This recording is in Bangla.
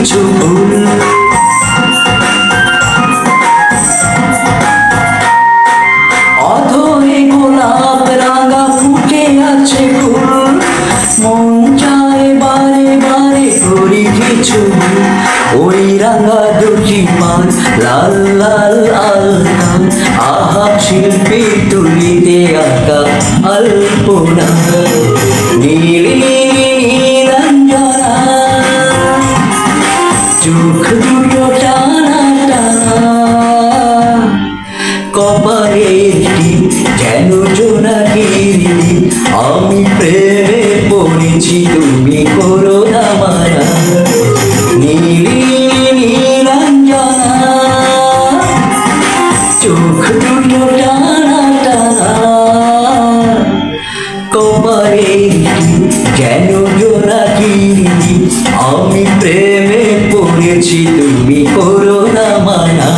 কিছু ভুল। অধরে গোলাপ রাঙা ফুটে আছে ফুল, মন চায় বারে বারে করি কিছু ভুল। ওই রাঙা দুটি পান লাল লাল আলকান, আহা শিল্পী তুলিতে আঁকা আলপনা। নীলি নীলাঞ্জনা চোখ দুটো টানা টানা, কপালের টিপ যেন জোনাকির দ্বীপ। আমি প্রেমে পড়েছি তুমি করো না মায়া। নীলি নীলাঞ্জনা চোখ দুটো টানা টানা, কপালের টিপ যেন জোনাকির দ্বীপ। আমি প্রেমে পড়েছি তুমি করো না মায়া।